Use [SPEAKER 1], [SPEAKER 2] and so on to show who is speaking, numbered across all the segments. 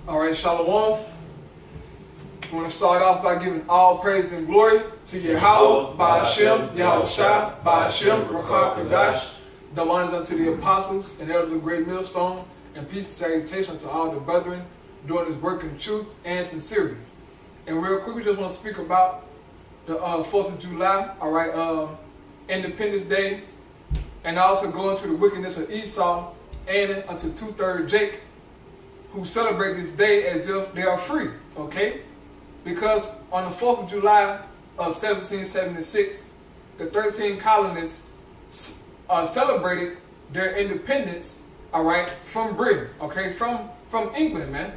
[SPEAKER 1] All right, Shalom. We want to start off by giving all praise and glory to Yahweh, Ba'ashem, Yahushua, Ba'ashem, Rakha Kadash. The honors unto the apostles and elders of the great millstone, and peace and salutation to all the brethren doing this work in truth and sincerity. And real quick, we just want to speak about the 4th of July, all right, Independence Day, and also go into the wickedness of Esau and unto 2/3 Jake, who celebrate this day as if they are free, okay? Because on the 4th of July of 1776, the 13 colonists celebrated their independence, all right, from Britain, okay, from England, man.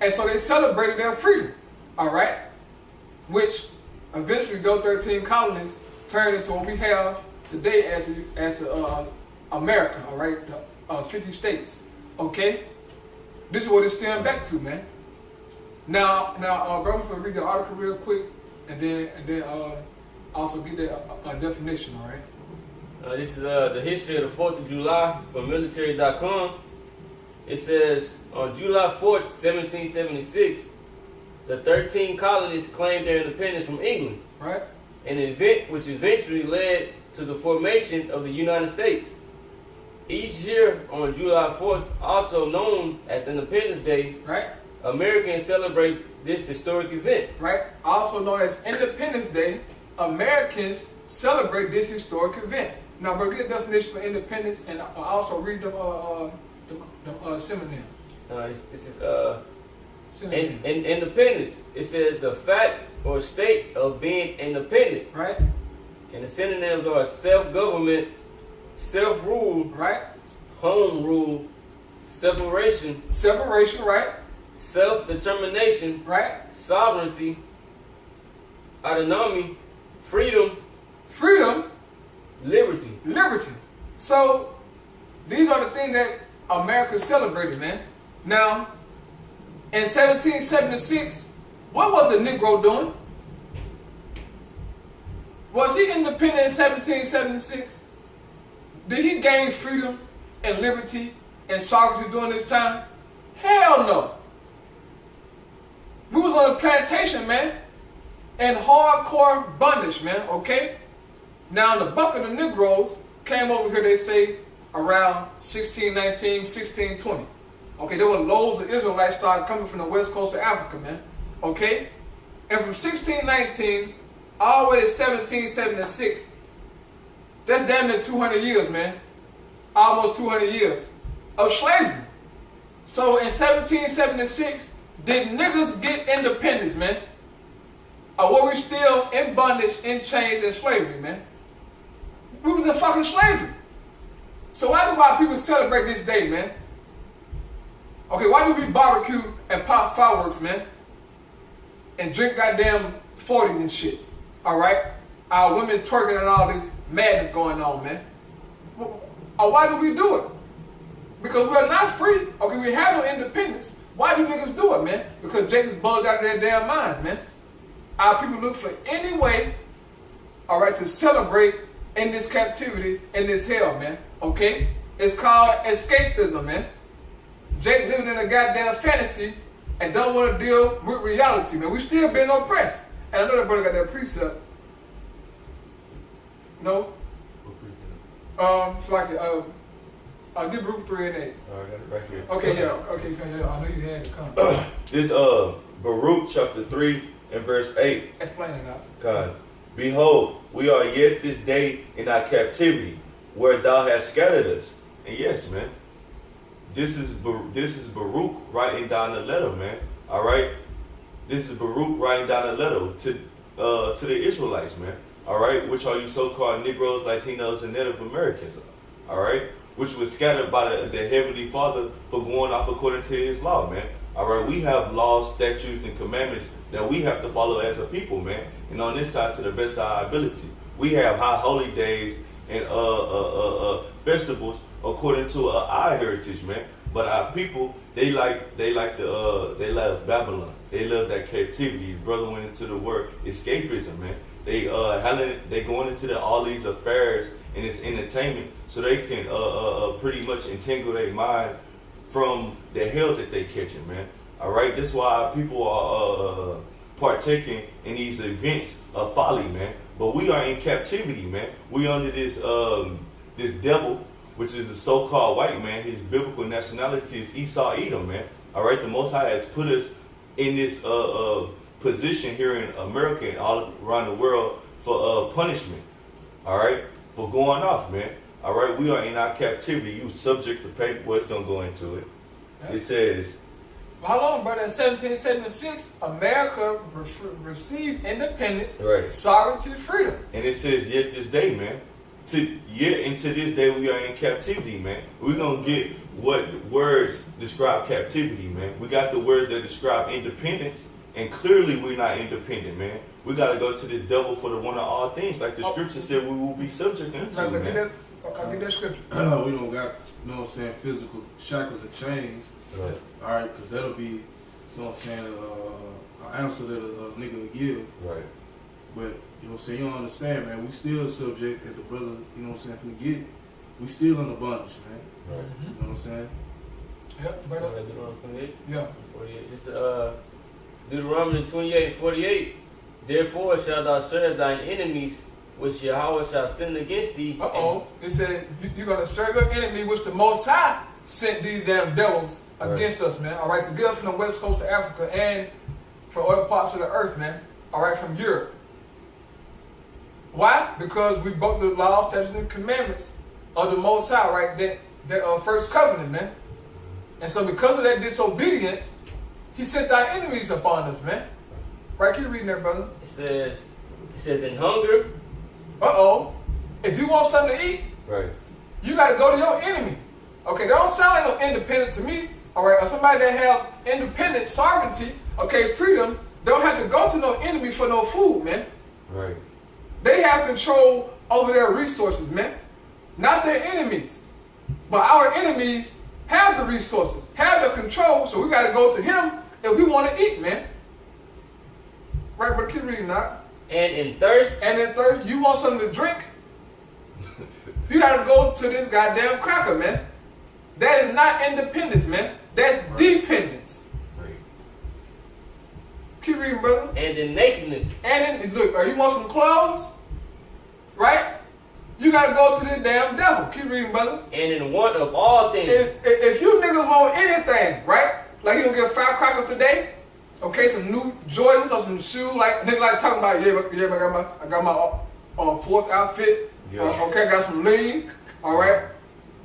[SPEAKER 1] And so they celebrated their freedom, all right, which eventually those 13 colonies turned into what we have today as America, all right, 50 states, okay? This is what it stems back to, man. Now, bro, I'm gonna read the article real quick, and then also get the definition, all right?
[SPEAKER 2] This is the history of the 4th of July from military.com. It says, on July 4th, 1776, the 13 colonies claimed their independence from England.
[SPEAKER 1] Right.
[SPEAKER 2] An event which eventually led to the formation of the United States. Each year on July 4th, also known as Independence Day,
[SPEAKER 1] right,
[SPEAKER 2] Americans celebrate this historic event.
[SPEAKER 1] Right. Also known as Independence Day, Americans celebrate this historic event. Now, bro, get a definition for independence, and I also read the synonyms.
[SPEAKER 2] This is independence. It says the fact or state of being independent.
[SPEAKER 1] Right.
[SPEAKER 2] And the synonyms are self-government, self-rule,
[SPEAKER 1] right,
[SPEAKER 2] home rule, separation,
[SPEAKER 1] right,
[SPEAKER 2] self-determination,
[SPEAKER 1] right,
[SPEAKER 2] sovereignty, autonomy, freedom, liberty.
[SPEAKER 1] So these are the things that America celebrated, man. Now, in 1776, what was a Negro doing? Was he independent in 1776? Did he gain freedom and liberty and sovereignty during this time? Hell no. We was on a plantation, man, and hardcore bondage, man, okay? Now, the buck of the Negroes came over here, they say, around 1619, 1620. Okay, there were loads of Israelites started coming from the west coast of Africa, man, okay? And from 1619 all the way to 1776, that's damn near 200 years, man. Almost 200 years of slavery. So in 1776, did niggas get independence, man? Or were we still in bondage, in chains, and slavery, man? We was in fucking slavery. So why do white people celebrate this day, man? Okay, why do we barbecue and pop fireworks, man? And drink goddamn 40s and shit, all right? Our women twerking and all this madness going on, man. Or why do we do it? Because we're not free. Okay, we have no independence. Why do niggas do it, man? Because Jacob's bugged out of their damn minds, man. Our people look for any way, all right, to celebrate in this captivity, in this hell, man. Okay? It's called escapism, man. Jake living in a goddamn fantasy and don't want to deal with reality, man. We still being oppressed. And I know that brother got that precept. No? It's like give Baruch 3 and 8.
[SPEAKER 3] I got it right here.
[SPEAKER 1] Okay, yeah. Okay, yeah. I know you had it come.
[SPEAKER 3] This Baruch chapter 3 and verse 8.
[SPEAKER 1] Explain it now.
[SPEAKER 3] God, behold, we are yet this day in our captivity, where thou hast scattered us. And yes, man, this is Baruch writing down a letter, man. All right, this is Baruch writing down a letter to the Israelites, man. All right, which are you so-called Negroes, Latinos, and Native Americans. All right, which was scattered by the Heavenly Father for going off according to His law, man. All right, we have laws, statutes, and commandments that we have to follow as a people, man. And on this side, to the best of our ability, we have high holy days and festivals according to our heritage, man. But our people, they love Babylon. They love that captivity. Brother went into the word escapism, man. They going into all these affairs and it's entertainment, so they can pretty much entangle their mind from the hell that they catching, man. All right, that's why people are partaking in these events of folly, man. But we are in captivity, man. We under this this devil, which is the so-called white man. His biblical nationality is Esau Edom, man. All right, the Most High has put us in this position here in America and all around the world for punishment. All right, for going off, man. All right, we are in our captivity. You subject to paper. What's gonna go into it? It says.
[SPEAKER 1] How long, brother? In 1776, America received independence,
[SPEAKER 3] Right.
[SPEAKER 1] sovereignty, freedom.
[SPEAKER 3] And it says, yet this day, man. Yet into this day we are in captivity, man. We're going to get what words describe captivity, man. We got the words that describe independence, and clearly we're not independent, man. We got to go to the devil for the one of all things. Like the scripture said, we will be subject unto,
[SPEAKER 1] Right,
[SPEAKER 3] man.
[SPEAKER 1] I get that scripture.
[SPEAKER 4] We don't got, you know what I'm saying, physical shackles and chains.
[SPEAKER 3] Right.
[SPEAKER 4] All right, because that'll be, you know what I'm saying, an answer that a nigga will give.
[SPEAKER 3] Right.
[SPEAKER 4] But, you know what I'm saying, you don't understand, man. We still subject, as the brother, you know what I'm saying, from the get, we still under bondage, man.
[SPEAKER 3] Right.
[SPEAKER 4] You know what I'm saying?
[SPEAKER 1] Yep, brother.
[SPEAKER 2] Deuteronomy 28.
[SPEAKER 1] Yeah.
[SPEAKER 2] 48. It's Deuteronomy 28:48. Therefore shalt thou serve thine enemies, which Yahweh shall send against thee.
[SPEAKER 1] Uh-oh. It said, you're going to serve your enemy, which the Most High sent these damn devils against us, man. All right, to get us from the west coast of Africa and from other parts of the earth, man. All right, from Europe. Why? Because we broke the laws, statutes, and commandments of the Most High, right? That first covenant, man. And so because of that disobedience, he sent our enemies upon us, man. Right, keep reading that, brother.
[SPEAKER 2] It says in hunger.
[SPEAKER 1] Uh-oh. If you want something to eat,
[SPEAKER 3] Right.
[SPEAKER 1] you got to go to your enemy. Okay, that don't sound like no independent to me. All right, or somebody that have independent sovereignty, okay, freedom, don't have to go to no enemy for no food, man.
[SPEAKER 3] Right.
[SPEAKER 1] They have control over their resources, man. Not their enemies. But our enemies have the resources, have the control, so we got to go to him if we want to eat, man. Right, but keep reading that.
[SPEAKER 2] And in thirst.
[SPEAKER 1] And in thirst, you want something to drink? You got to go to this goddamn cracker, man. That is not independence, man. That's dependence.
[SPEAKER 3] Right.
[SPEAKER 1] Keep reading, brother.
[SPEAKER 2] And in nakedness.
[SPEAKER 1] And then, look, you want some clothes? Right? You got to go to this damn devil. Keep reading, brother.
[SPEAKER 2] And in want of all things.
[SPEAKER 1] If you niggas want anything, right? Like you gonna get firecrackers today? Okay, some new Jordans or some shoes. Like niggas like talking about, I got my fourth outfit.
[SPEAKER 3] Yeah.
[SPEAKER 1] Okay, I got some lean. All right.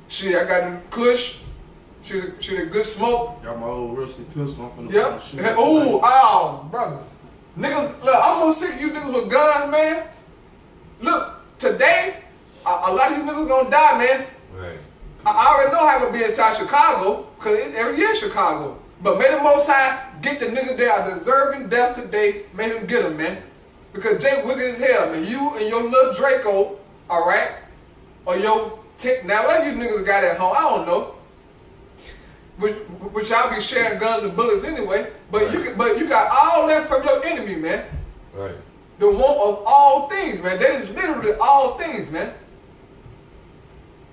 [SPEAKER 1] Shit, I got them Kush. Shit, a good smoke.
[SPEAKER 4] Got my old rusty pistol. I'm finna
[SPEAKER 1] Yep.
[SPEAKER 4] shoot
[SPEAKER 1] Ooh, oh, brother. Niggas, look, I'm so sick of you niggas with guns, man. Look, today, a lot of these niggas gonna die, man.
[SPEAKER 3] Right.
[SPEAKER 1] I already know how to be inside Chicago, because it's every year in Chicago. But may the Most High get the niggas that are deserving death today, may him get them, man. Because Jake wicked as hell, man. You and your little Draco, all right? Or your tick. Now, what you niggas got at home, I don't know. Which y'all be sharing guns and bullets anyway. But
[SPEAKER 3] Right.
[SPEAKER 1] you got all that from your enemy, man.
[SPEAKER 3] Right.
[SPEAKER 1] The want of all things, man. That is literally all things, man.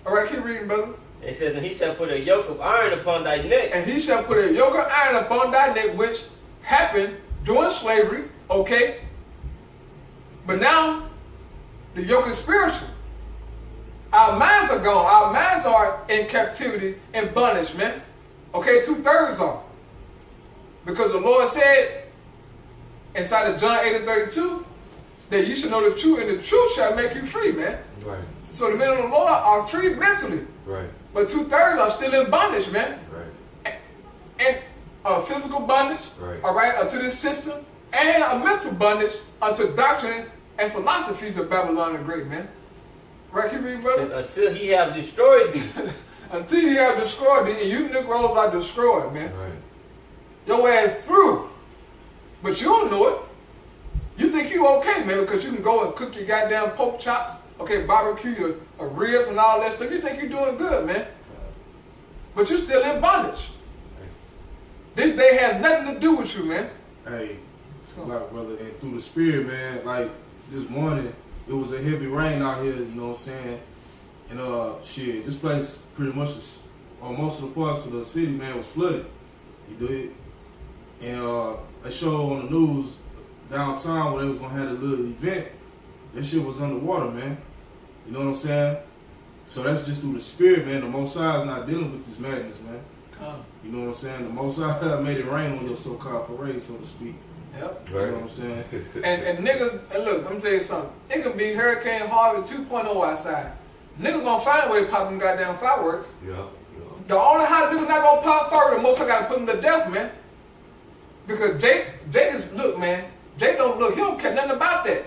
[SPEAKER 1] All right, keep reading, brother.
[SPEAKER 2] It says, and he shall put a yoke of iron upon thy neck.
[SPEAKER 1] And he shall put a yoke of iron upon thy neck, which happened during slavery, okay? But now, the yoke is spiritual. Our minds are gone. Our minds are in captivity and bondage, man. Okay, 2/3 are. Because the Lord said, inside of John 8:32, that you should know the truth, and the truth shall make you free, man.
[SPEAKER 3] Right.
[SPEAKER 1] So the men of the Lord are free mentally.
[SPEAKER 3] Right.
[SPEAKER 1] But 2/3 are still in bondage, man.
[SPEAKER 3] Right.
[SPEAKER 1] And physical bondage,
[SPEAKER 3] Right.
[SPEAKER 1] all right, unto this system, and a mental bondage unto doctrine and philosophies of Babylon the Great, man. Right, keep reading, brother?
[SPEAKER 2] Until he have destroyed thee.
[SPEAKER 1] Until you have destroyed thee, and you Negroes are destroyed, man.
[SPEAKER 3] Right.
[SPEAKER 1] Your ass through. But you don't know it. You think you okay, man, because you can go and cook your goddamn pork chops, okay, barbecue your ribs and all that stuff. You think you're doing good, man. But you're still in bondage. This day has nothing to do with you, man.
[SPEAKER 4] Hey, like, brother, and through the spirit, man, like this morning, it was a heavy rain out here, you know what I'm saying? And shit, this place pretty much or most of the parts of the city, man, was flooded. You do it? And they showed on the news downtown where they was gonna have a little event. That shit was underwater, man. You know what I'm saying? So that's just through the spirit, man. The Most High is not dealing with this madness, man. You know what I'm saying? The Most High made it rain on your so-called parade, so to speak.
[SPEAKER 1] Yep.
[SPEAKER 4] You know what I'm saying?
[SPEAKER 1] And niggas, and look, let me tell you something. It could be Hurricane Harvey 2.0 outside. Niggas gonna find a way to pop them goddamn fireworks.
[SPEAKER 3] Yeah.
[SPEAKER 1] The only how niggas not gonna pop fireworks, the most I gotta put them to death, man. Because Jake is, look, man, Jake don't look, he don't care nothing about that.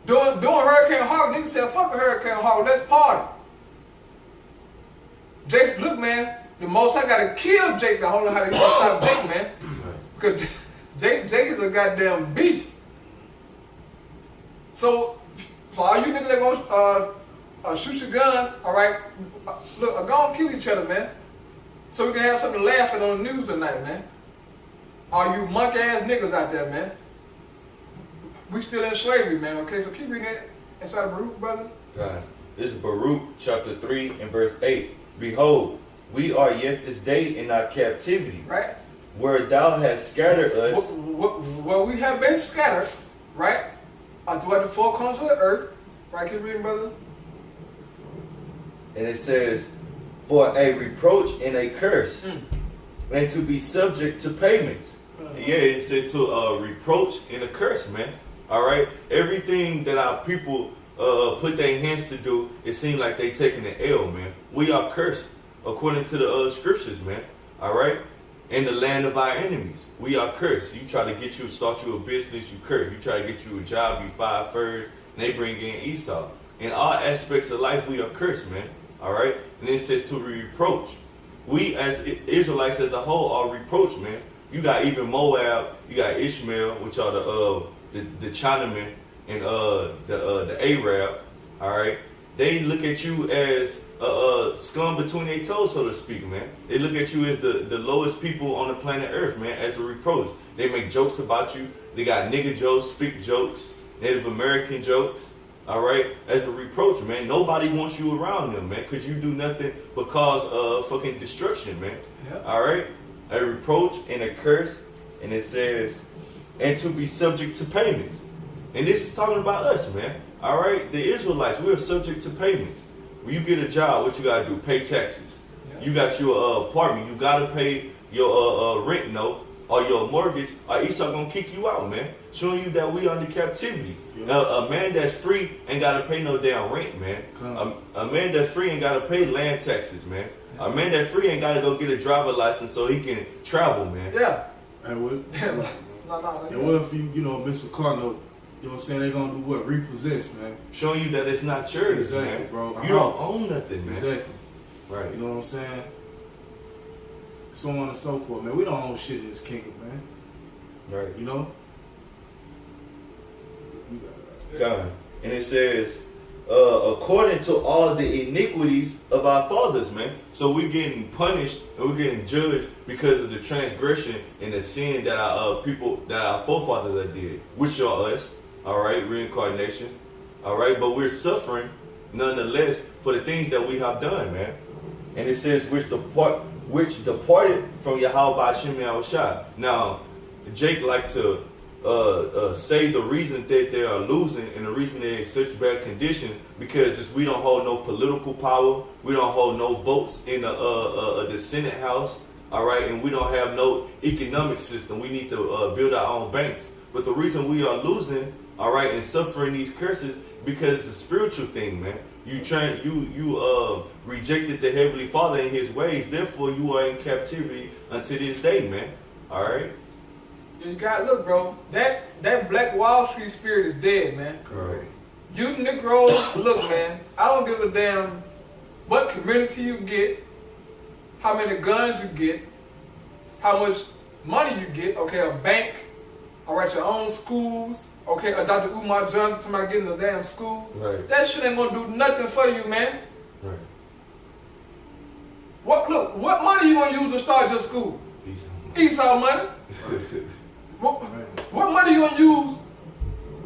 [SPEAKER 1] Doing Hurricane Harvey, niggas said, fuck a Hurricane Harvey, let's party. Jake, look, man, the most I gotta kill Jake to hold on how to stop Jake, man. Because Jake is a goddamn beast. So, for all you niggas that gonna shoot your guns, all right, look, go and kill each other, man. So we can have something to laugh at on the news tonight, man. All you monkey ass niggas out there, man. We still in slavery, man, okay? So keep reading it inside of Baruch, brother.
[SPEAKER 3] God. This is Baruch chapter 3 and verse 8. Behold, we are yet this day in our captivity,
[SPEAKER 1] Right?
[SPEAKER 3] where thou hast scattered us.
[SPEAKER 1] Well, we have been scattered, right? Throughout the four corners of the earth. Right, keep reading, brother.
[SPEAKER 3] And it says, for a reproach and a curse, and to be subject to payments. Yeah, it said to reproach and a curse, man. All right? Everything that our people put their hands to do, it seems like they taking an L, man. We are cursed according to the scriptures, man. All right? In the land of our enemies, we are cursed. You try to start you a business, you curse. You try to get you a job, you fire first, and they bring in Esau. In all aspects of life, we are cursed, man. All right? And it says to reproach. We as Israelites as a whole are reproached, man. You got even Moab, you got Ishmael, which are the Chinamen and the Arab. All right? They look at you as scum between their toes, so to speak, man. They look at you as the lowest people on the planet Earth, man, as a reproach. They make jokes about you. They got nigga jokes, speak jokes, Native American jokes, all right, as a reproach, man. Nobody wants you around them, man, because you do nothing but cause fucking destruction, man.
[SPEAKER 1] Yep.
[SPEAKER 3] All right? A reproach and a curse, and it says, and to be subject to payments. And this is talking about us, man. All right? The Israelites, we are subject to payments. When you get a job, what you got to do? Pay taxes. Yeah. You got your apartment. You got to pay your rent note or your mortgage, or Esau going to kick you out, man. Showing you that we under captivity. Yeah. A man that's free ain't got to pay no damn rent, man. A man that's free ain't got to pay land taxes, man. Yeah. A man that's free ain't got to go get a driver license so he can travel, man.
[SPEAKER 1] Yeah.
[SPEAKER 4] And what if you miss a car note? You know what I'm saying? They're going to do what? Repossess, man.
[SPEAKER 3] Showing you that it's not yours,
[SPEAKER 4] exactly,
[SPEAKER 3] man.
[SPEAKER 4] Bro.
[SPEAKER 3] You don't own nothing, man.
[SPEAKER 4] Exactly.
[SPEAKER 3] Right.
[SPEAKER 4] You know what I'm saying? So on and so forth, man. We don't own shit in this kingdom, man.
[SPEAKER 3] Right.
[SPEAKER 4] You know?
[SPEAKER 3] God. And it says, according to all the iniquities of our fathers, man. So we're getting punished and we're getting judged because of the transgression and the sin that our forefathers did, which are us, all right, reincarnation, all right, but we're suffering nonetheless for the things that we have done, man. And it says, which departed from Yahweh Hashem Yahushua. Now, Jake liked to say the reason that they are losing and the reason they're in such bad condition because we don't hold no political power, we don't hold no votes in the Senate House, all right, and we don't have no economic system. We need to build our own banks. But the reason we are losing, all right, and suffering these curses because it's a spiritual thing, man. You rejected the Heavenly Father in His ways, therefore you are in captivity unto this day, man. All right.
[SPEAKER 1] You gotta look, bro. That Black Wall Street spirit is dead, man.
[SPEAKER 3] Correct.
[SPEAKER 1] You Negroes, look, man. I don't give a damn what community you get, how many guns you get, how much money you get. Okay, a bank, all right, your own schools. Okay, a Dr. Umar Johnson talking about getting a damn school.
[SPEAKER 3] Right.
[SPEAKER 1] That shit ain't gonna do nothing for you, man.
[SPEAKER 3] Right.
[SPEAKER 1] What money you gonna use to start your school? Esau money. What money you gonna use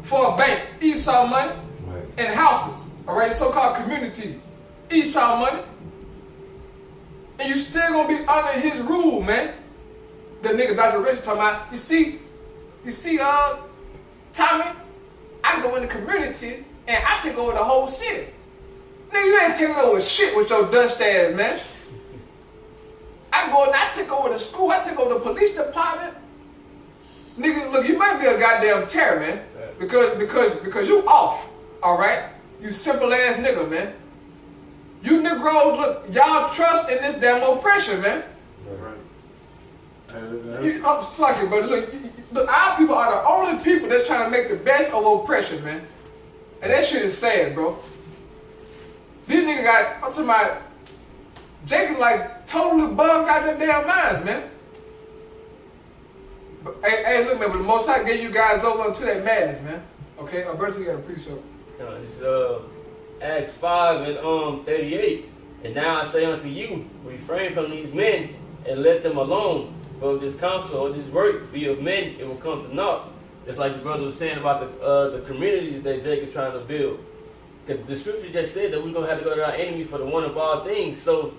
[SPEAKER 1] for a bank? Esau money.
[SPEAKER 3] Right.
[SPEAKER 1] And houses, all right, so-called communities. Esau money. And you still gonna be under his rule, man. the nigga Dr. Rich talking about, you see, Tommy, I go in the community and I take over the whole city. Nigga, you ain't taking over shit with your dust ass, man. I go and I take over the school, I take over the police department. Nigga, look, you might be a goddamn terror, man. Because you off, alright? You simple ass nigga, man. You Negroes, look, y'all trust in this damn oppression, man.
[SPEAKER 4] Right.
[SPEAKER 1] Fuck it, but look, our people are the only people that's trying to make the best of oppression, man. And that shit is sad, bro. These niggas got, I'm talking about, Jake is like totally bugged out their damn minds, man. But, hey, look, man, but the Most High gave you guys over into that madness, man. Okay, Alberto, you got a precept.
[SPEAKER 2] It's Acts 5 and 38. And now I say unto you, refrain from these men and let them alone. For if this counsel or this work be of men, it will come to naught. Just like the brother was saying about the communities that Jacob trying to build. Because the scripture just said that we're going to have to go to our enemy for the one of all things. So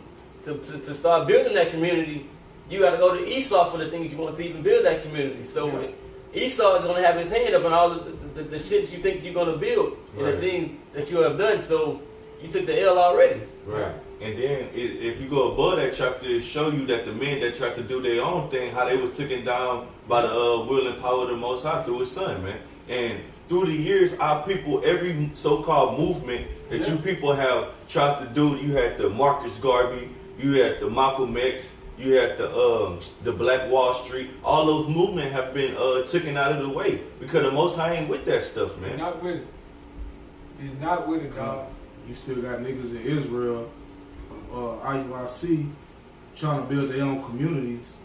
[SPEAKER 2] to start building that community, you got to go to Esau for the things you want to even build that community. So yeah. Esau is going to have his hand up on all the shit you think you're going to build and the things that you have done. So you took the L already.
[SPEAKER 3] Right. And then if you go above that chapter, it show you that the men that tried to do their own thing, how they was taken down by the will and power of the Most High through His Son, man. And through the years, our people, every so-called movement that you people have tried to do, you had the Marcus Garvey, you had the Malcolm X, you had the Black Wall Street. All those movements have been taken out of the way because the Most High ain't with that stuff, man.
[SPEAKER 1] He's not with it. He's not with it, dog.
[SPEAKER 4] You still got niggas in Israel, IUIC, trying to build their own communities.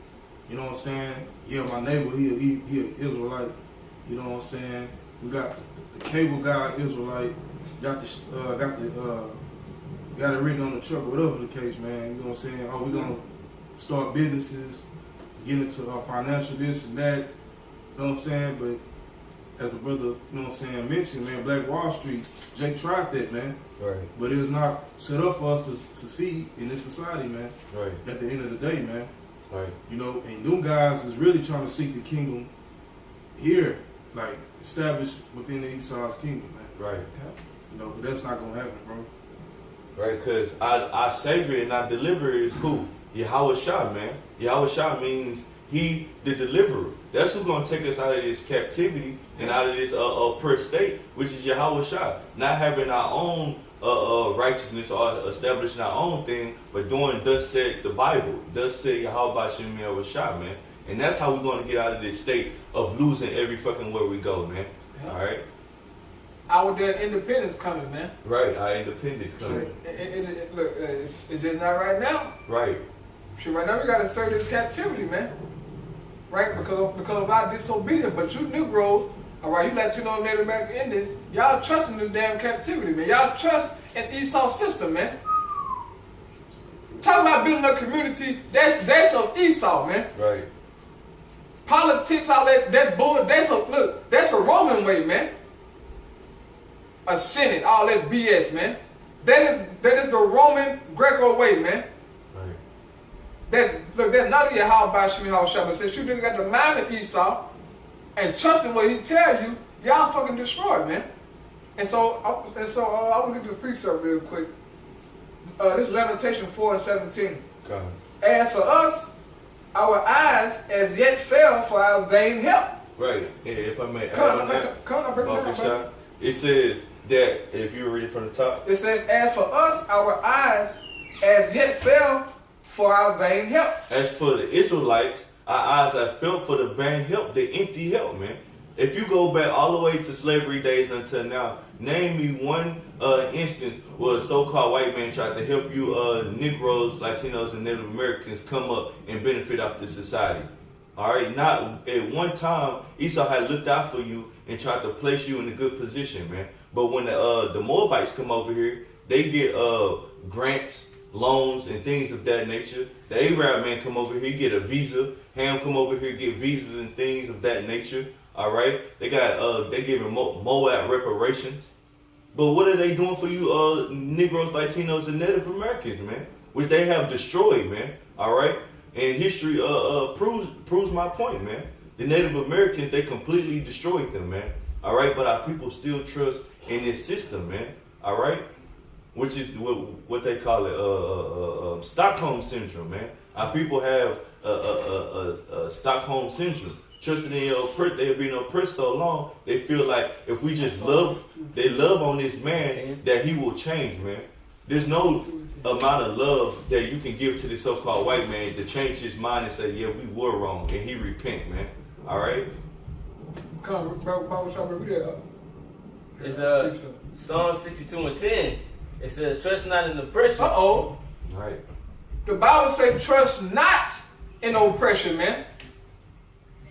[SPEAKER 4] You know what I'm saying? Yeah, my neighbor, he an Israelite. You know what I'm saying? We got the cable guy, Israelite. Got it written on the truck, whatever the case, man. You know what I'm saying? Oh, we're gonna start businesses, get into financial this and that. You know what I'm saying? But as the brother, you know what I'm saying, mentioned, man, Black Wall Street, Jake tried that, man.
[SPEAKER 3] Right.
[SPEAKER 4] But it was not set up for us to see in this society, man.
[SPEAKER 3] Right.
[SPEAKER 4] At the end of the day, man.
[SPEAKER 3] Right.
[SPEAKER 4] You know, and them guys is really trying to seek the kingdom here, like established within the Esau's kingdom, man.
[SPEAKER 3] Right.
[SPEAKER 4] You know, but that's not gonna happen, bro.
[SPEAKER 3] Right, because our Savior and our Deliverer is who? Yahweh Shah, man. Yahweh Shah means He the Deliverer. That's who's going to take us out of this captivity and out of this oppressed state, which is Yahweh Shah. Not having our own righteousness or establishing our own thing, but doing thus said the Bible. Thus said Yahweh Shem Yahweh Shah, man. And that's how we're going to get out of this state of losing every fucking where we go, man.
[SPEAKER 1] Yeah.
[SPEAKER 3] All right?
[SPEAKER 1] Our damn independence coming, man.
[SPEAKER 3] Right, our independence coming.
[SPEAKER 1] Look, it's just not right now.
[SPEAKER 3] Right.
[SPEAKER 1] Shit, right now we gotta serve this captivity, man. Right? Because of our disobedience. But you Negroes, alright, you Latino and Native American Indians, y'all trust in this damn captivity, man. Y'all trust in Esau's system, man. Talking about building a community, that's of Esau, man.
[SPEAKER 3] Right.
[SPEAKER 1] Politics, all that bull, that's a Roman way, man. A Senate, all that BS, man. That is the Roman Greco way, man.
[SPEAKER 3] Right.
[SPEAKER 1] That's not in your how about Shemi how Shabbat says you didn't got the mind of Esau and trust in what he tell you, y'all fucking destroyed, man. And so I want to get to the precept real quick. This is Lamentation 4:17.
[SPEAKER 3] Come.
[SPEAKER 1] As for us, our eyes as yet fell for our vain help.
[SPEAKER 3] Right. Yeah, if I may add
[SPEAKER 1] Come
[SPEAKER 3] on that.
[SPEAKER 1] on,
[SPEAKER 3] Shah, it says that if you read it from the top.
[SPEAKER 1] It says, as for us, our eyes as yet fell for our vain help.
[SPEAKER 3] As for the Israelites, our eyes have felt for the vain help, the empty help, man. If you go back all the way to slavery days until now, name me one instance where a so-called white man tried to help you Negroes, Latinos, and Native Americans come up and benefit off the society. All right, not at one time Esau had looked out for you and tried to place you in a good position, man. But when the Moabites come over here, they get grants, loans, and things of that nature. The Arab man come over here, he get a visa. Ham come over here, get visas and things of that nature. All right, they got they giving Moab reparations. But what are they doing for you Negroes, Latinos, and Native Americans, man? Which they have destroyed, man. All right. And history proves my point, man. The Native Americans, they completely destroyed them, man. All right, but our people still trust in this system, man. All right, which is what they call it, Stockholm syndrome, man. Our people have Stockholm syndrome. Trusting in your oppressed, they've been oppressed so long, they feel like if we just love on this man, that he will change, man. There's no amount of love that you can give to this so-called white man to change his mind and say, yeah, we were wrong, and he repent, man. All right?
[SPEAKER 1] Come on, Bible shop, read that up.
[SPEAKER 2] It's Psalm 62:10. It says, "Trust not in oppression."
[SPEAKER 1] Uh-oh.
[SPEAKER 3] All right.
[SPEAKER 1] The Bible says, trust not in oppression, man.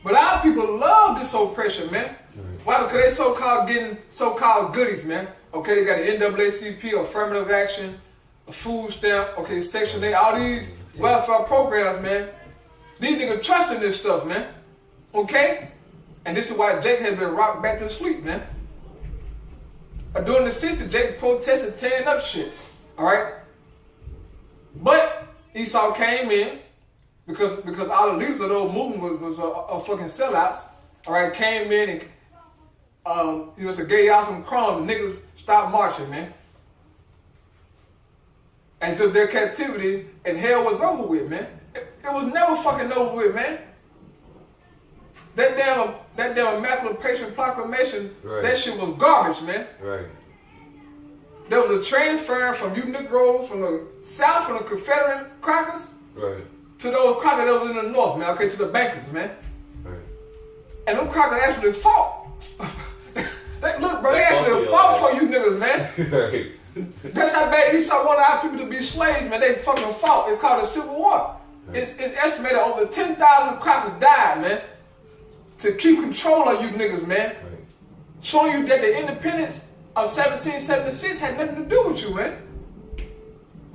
[SPEAKER 1] But our people love this oppression, man. Why? Because they so-called getting so-called goodies, man. Okay, they got the NAACP, affirmative action, a food stamp, okay, Section 8, all these welfare programs, man. These niggas trust in this stuff, man. Okay? And this is why Jake has been rocked back to sleep, man. During the 60s, Jake protested tearing up shit. Alright? But Esau came in because all the leaders of those movements was fucking sellouts. Alright, came in and he was gave y'all some crumbs. The niggas stopped marching, man. And so their captivity and hell was over with, man. It was never fucking over with, man. That damn Emancipation Proclamation,
[SPEAKER 3] right.
[SPEAKER 1] That shit was garbage, man.
[SPEAKER 3] Right.
[SPEAKER 1] There was a transfer from you Negroes from the South, from the Confederate crackers,
[SPEAKER 3] Right.
[SPEAKER 1] to those crackers that was in the North, man. Okay, to the bankers, man.
[SPEAKER 3] Right.
[SPEAKER 1] And them crackers actually fought. Look, bro, they actually fought for you niggas, man.
[SPEAKER 3] Right.
[SPEAKER 1] That's how bad Esau wanted our people to be slaves, man. They fucking fought. It's called a civil war.
[SPEAKER 3] Right.
[SPEAKER 1] It's estimated over 10,000 crackers died, man, to keep control of you niggas, man.
[SPEAKER 3] Right.
[SPEAKER 1] Showing you that the independence of 1776 had nothing to do with you, man.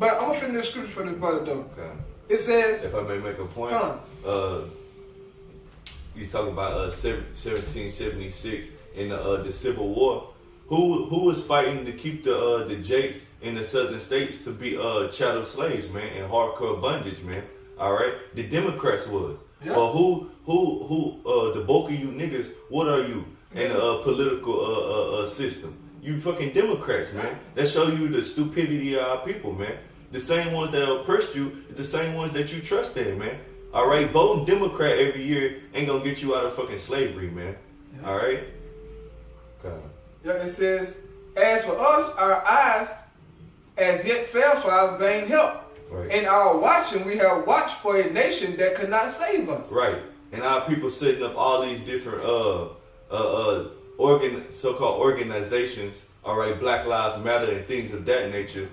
[SPEAKER 1] But I'm gonna finish the scripture for this brother, though.
[SPEAKER 3] Okay.
[SPEAKER 1] It says,
[SPEAKER 3] If I may make a point,
[SPEAKER 1] Come
[SPEAKER 3] he's talking about 1776 in the Civil War. Who was fighting to keep the Jakes in the southern states to be chattel slaves, man, and hardcore bondage, man? All right, the Democrats was.
[SPEAKER 1] Yeah.
[SPEAKER 3] But who the bulk of you niggas? What are you in a political system? You fucking Democrats, man. That show you the stupidity of our people, man. The same ones that oppressed you, the same ones that you trust in, man. All right, voting Democrat every year ain't gonna get you out of fucking slavery, man.
[SPEAKER 1] Yeah.
[SPEAKER 3] All right. God.
[SPEAKER 1] yeah, it says, as for us, our eyes as yet fail for our vain help.
[SPEAKER 3] Right.
[SPEAKER 1] In our watching, we have watched for a nation that could not save us.
[SPEAKER 3] Right. And our people setting up all these different so-called organizations, all right, Black Lives Matter and things of that nature,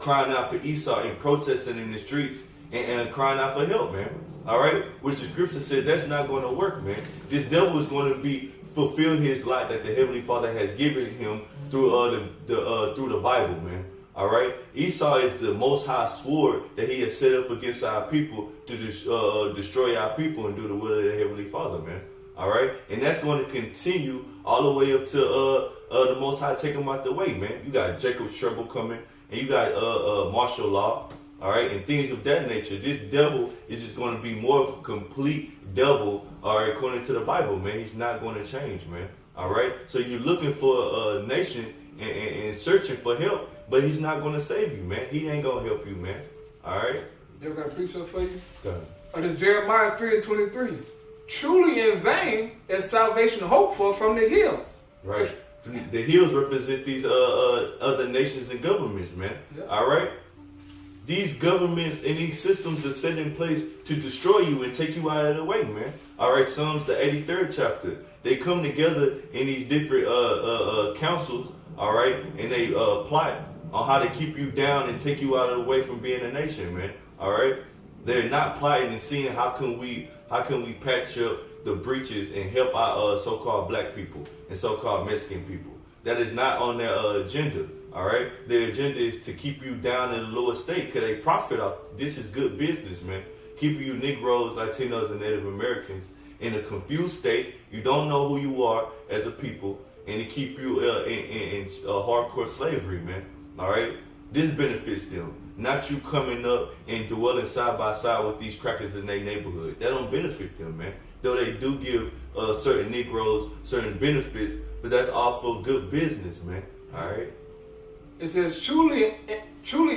[SPEAKER 3] crying out for Esau and protesting in the streets and crying out for help, man. All right, which the scripture said that's not going to work, man. This devil is going to fulfill his light that the Heavenly Father has given him through the Bible, man. All right, Esau is the Most High sword that he has set up against our people to destroy our people and do the will of the Heavenly Father, man. All right, and that's going to continue all the way up to the Most High take him out the way, man. You got Jacob's trouble coming, and you got martial law, all right, and things of that nature. This devil is just going to be more of a complete devil, all right, according to the Bible, man. He's not going to change, man. All right, so you're looking for a nation and searching for help, but he's not going to save you, man. He ain't going to help you, man. All right.
[SPEAKER 1] You ever got a precept for you?
[SPEAKER 3] Go ahead.
[SPEAKER 1] This Jeremiah 3:23. Truly in vain is salvation hoped for from the hills.
[SPEAKER 3] Right. The hills represent these other nations and governments, man.
[SPEAKER 1] Yeah.
[SPEAKER 3] All right. These governments and these systems are set in place to destroy you and take you out of the way, man. All right. Psalms the 83rd chapter. They come together in these different councils. All right, and they plot on how to keep you down and take you out of the way from being a nation, man. All right. They're not plotting and seeing how can we patch up the breaches and help our so-called black people and so-called Mexican people. That is not on their agenda, all right? Their agenda is to keep you down in the lower state because they profit off. This is good business, man. Keeping you Negroes, Latinos, and Native Americans in a confused state. You don't know who you are as a people, and to keep you in hardcore slavery, man, all right? This benefits them. Not you coming up and dwelling side by side with these crackers in their neighborhood. That don't benefit them, man. Though they do give certain Negroes certain benefits, but that's all for good business, man. All right.
[SPEAKER 1] It says, truly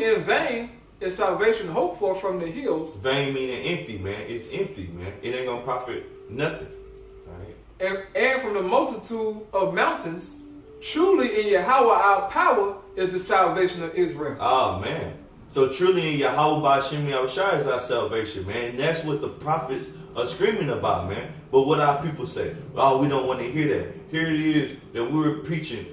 [SPEAKER 1] in vain is salvation hoped for from the hills.
[SPEAKER 3] Vain meaning empty, man. It's empty, man. It ain't gonna profit nothing. All right.
[SPEAKER 1] And from the multitude of mountains, truly in Yahweh our power is the salvation of Israel.
[SPEAKER 3] Oh, man. So truly in Yahweh Ba'Shem Yahushua is our salvation, man. That's what the prophets are screaming about, man. But what our people say? Oh, we don't want to hear that. Here it is that we're preaching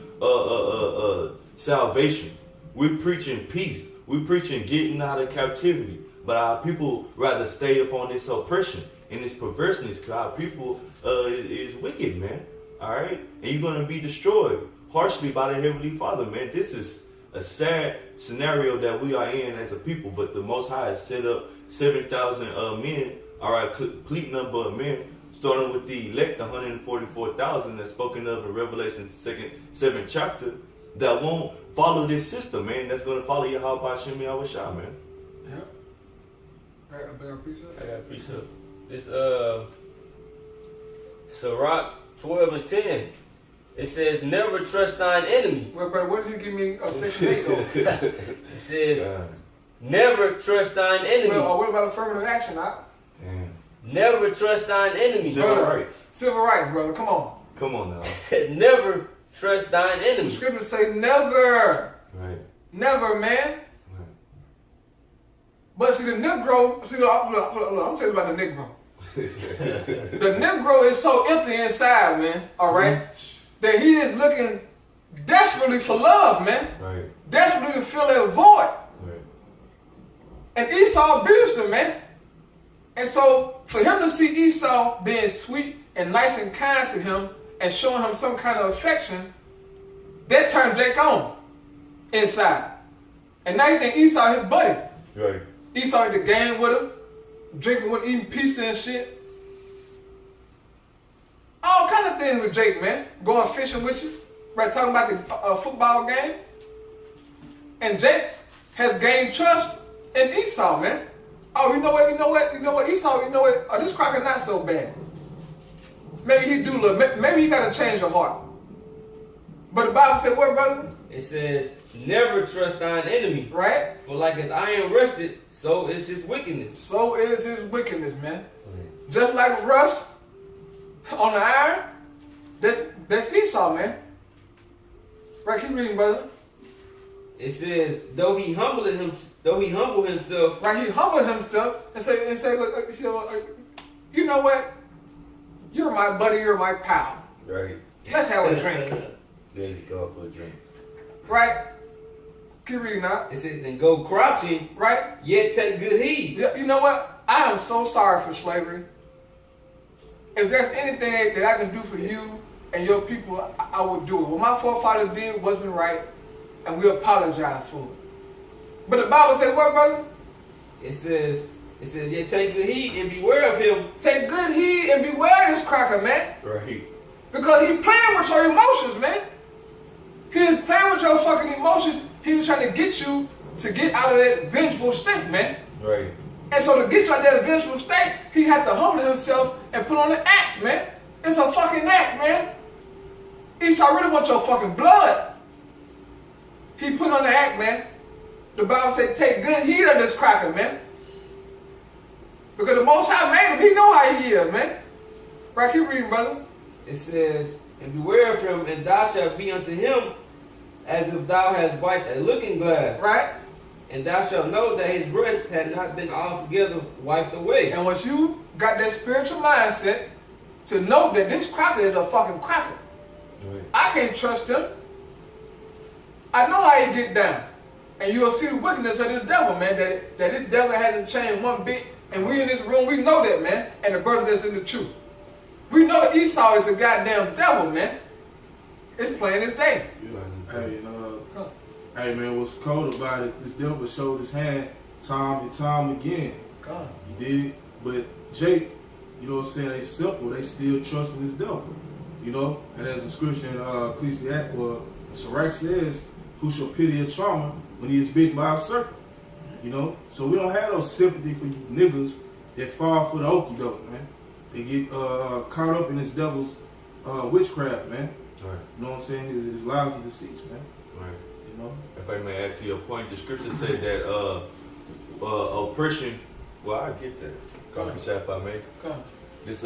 [SPEAKER 3] salvation. We're preaching peace. We're preaching getting out of captivity. But our people rather stay upon this oppression and this perverseness, because our people is wicked, man. All right? And you're going to be destroyed harshly by the Heavenly Father, man. This is a sad scenario that we are in as a people, but the Most High has set up 7,000 men, all right, complete number of men, starting with the elect, 144,000 that's spoken of in Revelation 7th chapter, that won't follow this system, man. That's going to follow Yahweh Ba'Shem Yahushua, man.
[SPEAKER 1] Yep. Right, I got a precept.
[SPEAKER 2] I got a precept. This Sirach 12 and 10. It says, never trust thine enemy.
[SPEAKER 1] Well, brother, what did you give me section 8 though?
[SPEAKER 2] It says,
[SPEAKER 3] God.
[SPEAKER 2] never trust thine enemy.
[SPEAKER 1] Well, what about affirmative action?
[SPEAKER 3] Damn.
[SPEAKER 2] Never trust thine enemy.
[SPEAKER 3] Civil rights.
[SPEAKER 1] Civil rights, brother. Come on.
[SPEAKER 3] Come on now.
[SPEAKER 2] Never trust thine
[SPEAKER 1] The
[SPEAKER 2] enemy.
[SPEAKER 1] scriptures say never.
[SPEAKER 3] Right.
[SPEAKER 1] Never, man.
[SPEAKER 3] Right.
[SPEAKER 1] But see, the Negro, look, I'm telling you about the Negro. The Negro is so empty inside, man, all right, that he is looking desperately for love, man.
[SPEAKER 3] Right.
[SPEAKER 1] Desperately to fill that void.
[SPEAKER 3] Right.
[SPEAKER 1] And Esau abused him, man. And so for him to see Esau being sweet and nice and kind to him and showing him some kind of affection, that turned Jake on inside. And now you think Esau his buddy.
[SPEAKER 3] Right.
[SPEAKER 1] Esau at the game with him, drinking with him, eating pizza and shit. All kind of things with Jake, man. Going fishing with you. Right, talking about the football game. And Jake has gained trust in Esau, man. Oh, you know what, Esau, oh, this cracker not so bad. Maybe he do look, maybe he got to change your heart. But the Bible said what, brother?
[SPEAKER 2] It says, never trust thine enemy.
[SPEAKER 1] Right?
[SPEAKER 2] For like as iron rusted, so is his wickedness.
[SPEAKER 1] So is his wickedness, man. Just like rust on the iron, that's Esau, man. Right, keep reading, brother.
[SPEAKER 2] It says, though he humble himself.
[SPEAKER 1] Right, he humbled himself and say, look, you know what? You're my buddy, you're my pal.
[SPEAKER 3] Right.
[SPEAKER 1] Let's have a drink.
[SPEAKER 3] There you go for a drink.
[SPEAKER 1] Right? Keep reading now.
[SPEAKER 2] It says, and go crouching,
[SPEAKER 1] Right?
[SPEAKER 2] yet take good heed.
[SPEAKER 1] You know what? I am so sorry for slavery. If there's anything that I can do for you and your people, I would do it. What my forefathers did wasn't right, and we apologize for it. But the Bible says what, brother?
[SPEAKER 2] It says, yet take good heed and beware of him.
[SPEAKER 1] Take good heed and beware of this cracker, man.
[SPEAKER 3] Right.
[SPEAKER 1] Because he's playing with your emotions, man. He's playing with your fucking emotions. He's trying to get you to get out of that vengeful state, man.
[SPEAKER 3] Right.
[SPEAKER 1] And so to get you out of that vengeful state, he had to humble himself and put on the axe, man. It's a fucking act, man. Esau really wants your fucking blood. He put on the act, man. The Bible said, take good heed of this cracker, man. Because the Most High made him. He know how he is, man. Right, keep reading, brother.
[SPEAKER 2] It says, and beware of him, and thou shalt be unto him as if thou hast wiped a looking glass.
[SPEAKER 1] Right?
[SPEAKER 2] And thou shalt know that his rest had not been altogether wiped away.
[SPEAKER 1] And once you got that spiritual mindset to know that this cracker is a fucking cracker.
[SPEAKER 3] Right.
[SPEAKER 1] I can't trust him. I know how he get down. And you'll see the wickedness of this devil, man. That this devil hasn't changed one bit. And we in this room, we know that, man. And the brother that's in the truth. We know that Esau is a goddamn devil, man. It's plain as day.
[SPEAKER 4] Hey, man, what's cold about it, this devil showed his hand time and time again.
[SPEAKER 1] God.
[SPEAKER 4] He did it. But Jake, you know what I'm saying, they simple. They still trusting this devil. You know? And as the scripture in Ecclesiastes, Sirach says, who shall pity a charmer when he is bitten by a serpent. You know? So we don't have no sympathy for you niggas that fall for the okie doke, man. They get caught up in this devil's witchcraft, man.
[SPEAKER 3] Right.
[SPEAKER 4] You know what I'm saying? His lies and deceits, man.
[SPEAKER 3] Right.
[SPEAKER 4] You know?
[SPEAKER 3] If I may add to your point, the scripture said that oppression. Well, I get that. Call me if I may.
[SPEAKER 1] Come.
[SPEAKER 3] This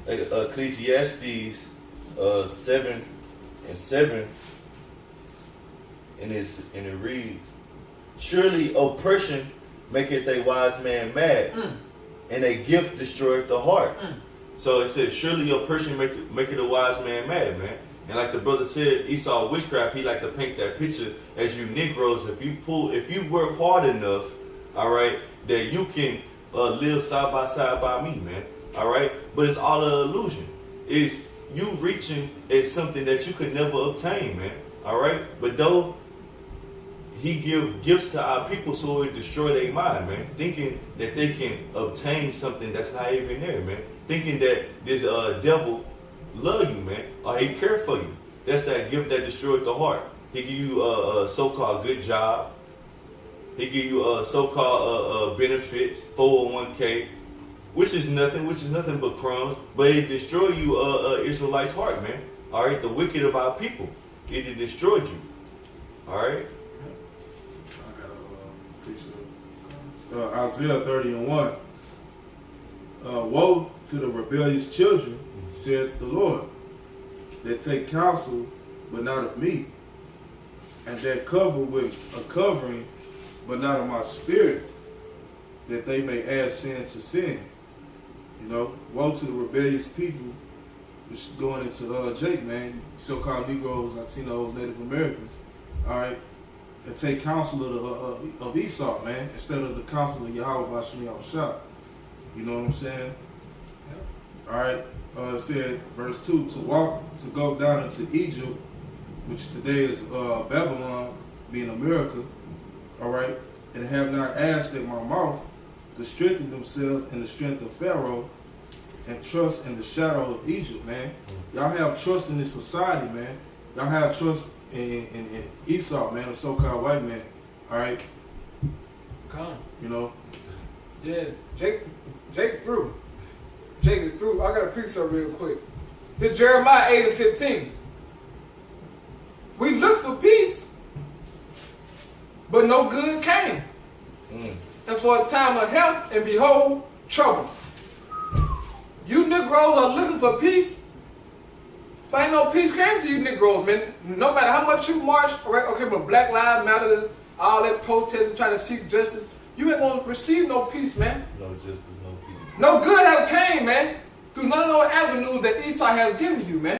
[SPEAKER 3] Ecclesiastes 7:7, and it reads, "Surely oppression maketh a wise man mad, and a gift destroyeth the heart." So it says, "Surely oppression maketh a wise man mad, man." And like the brother said, Esau witchcraft. He like to paint that picture as you Negroes. If you work hard enough, all right, that you can live side by me, man. All right, but it's all an illusion. It's you reaching at something that you could never obtain, man. All right, but though he give gifts to our people so it destroy their mind, man, thinking that they can obtain something that's not even there, man. Thinking that this devil love you, man, or he care for you. That's that gift that destroyed the heart. He give you a so-called good job. He give you so-called benefits, 401k, which is nothing but crumbs. But it destroy you, Israelites' heart, man. All right, the wicked of our people, it destroyed you. All right.
[SPEAKER 4] I got a piece of Isaiah 30:1. Woe to the rebellious children, said the Lord, that take counsel, but not of me, and that cover with a covering, but not of my spirit, that they may add sin to sin. You know, woe to the rebellious people, which is going into Jake, man, so-called Negroes, Latinos, Native Americans, all right, that take counsel of Esau, man, instead of the counsel of Yahweh Bashim Yahushua. You know what I'm saying? Yep. All right. It said, verse 2, to go down into Egypt, which today is Babylon, being America, all right, and have not asked at my mouth to strengthen themselves in the strength of Pharaoh and trust in the shadow of Egypt, man. Y'all have trust in this society, man. Y'all have trust in Esau, man, a so-called white man, all right?
[SPEAKER 1] Come.
[SPEAKER 4] You know?
[SPEAKER 1] Yeah, Jake through. Jake is through. I got a piece of it real quick. This Jeremiah 8:15. We looked for peace, but no good came. And for a time of health, and behold, trouble. You Negroes are looking for peace, but ain't no peace came to you Negroes, man. No matter how much you march, okay, but Black Lives Matter, all that protesting, trying to seek justice, you ain't gonna receive no peace, man.
[SPEAKER 3] No justice, no peace.
[SPEAKER 1] No good have came, man, through none of those avenues that Esau has given you, man.